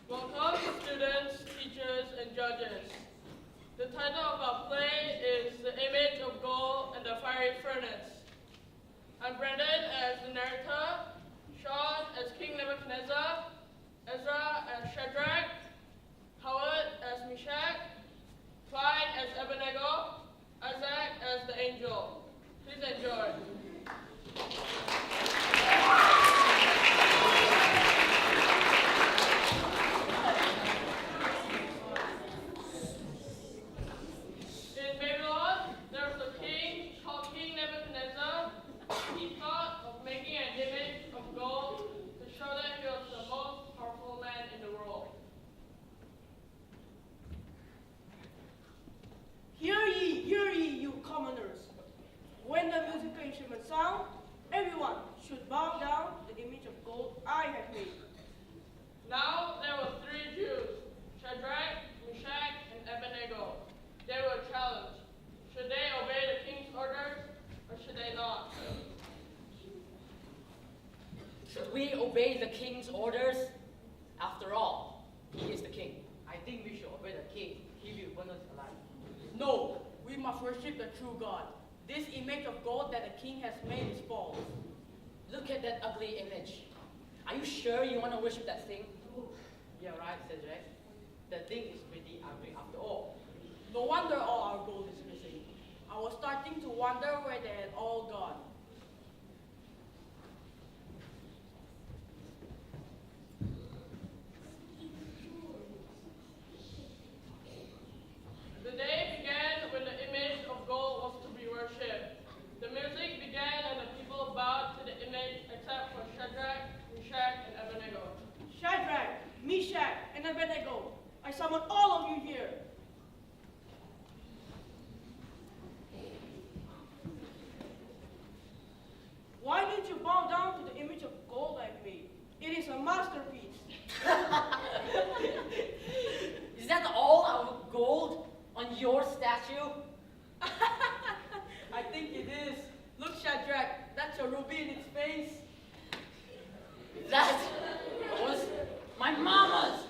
Welcome, students, teachers, and judges. The title of our play is The Image of Gold and the Fiery Furnace. I'm Brandon as the narrator, Sean as King Nebuchadnezzar, Ezra as Shadrach, Howard as Meshach, Clyde as Abednego, Isaac as the angel. Please enjoy. In Babylon, there was a king called King Nebuchadnezzar. He thought of making an image of gold to show that he was the most powerful man in the world. Hear ye, you commoners. When the musical instruments sound, everyone should bow down to the image of gold I have made. Now there were three Jews, Shadrach, Meshach, and Abednego. They were challenged. Should they obey the king's orders, or should they not? Should we obey the king's orders? After all, he is the king. I think we should obey the king. He will burn us alive. No, we must worship the true God. This image of gold that the king has made is false. Look at that ugly image. Are you sure you want to worship that thing? Yeah, right, Cedric. The thing is pretty ugly after all. No wonder all our gold is missing. I was starting to wonder where they had all gone. The day began when the image of gold was to be worshipped. The music began and the people bowed to the image except for Shadrach, Meshach, and Abednego. Shadrach, Meshach, and Abednego, I summon all of you here. Why didn't you bow down to the image of gold I've made? It is a masterpiece. Is that all our gold on your statue? I think it is. Look, Shadrach, that's a ruby in its face. That was my mama's.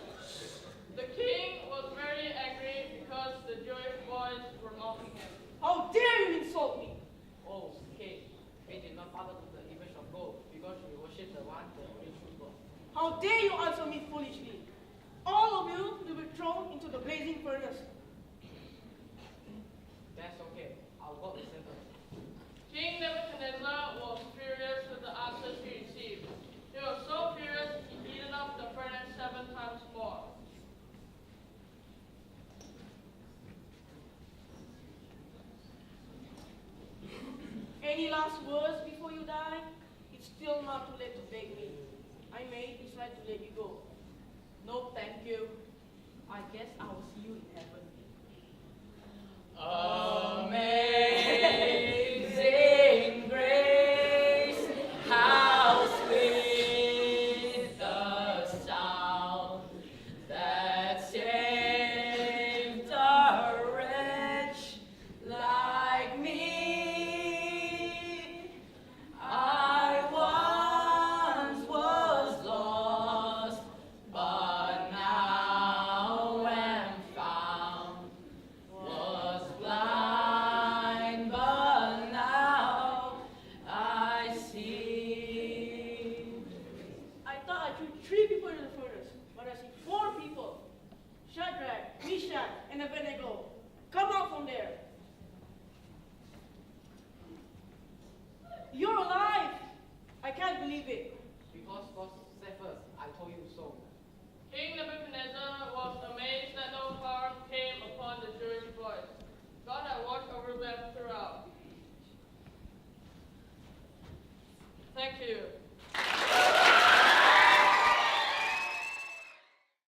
The king was very angry because the Jewish boys were mocking him. How dare you insult me? Oh, king, we did not bow down to the image of gold because we worship the one, the only true God. How dare you answer me foolishly? All of you will be thrown into the blazing furnace. That's okay. Our God will save us. King Nebuchadnezzar was furious with the answers he received. He was so furious he heated up the furnace 7 times more. Any last words before you die? It's still not too late to beg me. I may decide to let you go. No, thank you. I guess I will see you in heaven. Amazing grace, how sweet the sound that saved a wretch like me. I once was lost, but now am found. Was blind, but now I see. I thought I threw 3 people in the furnace, but I see 4 people. Shadrach, Meshach, and Abednego. Come out from there. You're alive! I can't believe it. Because God saved us, I told you so. King Nebuchadnezzar was amazed that no harm came upon the Jewish boys. God had watched over them throughout. Thank you.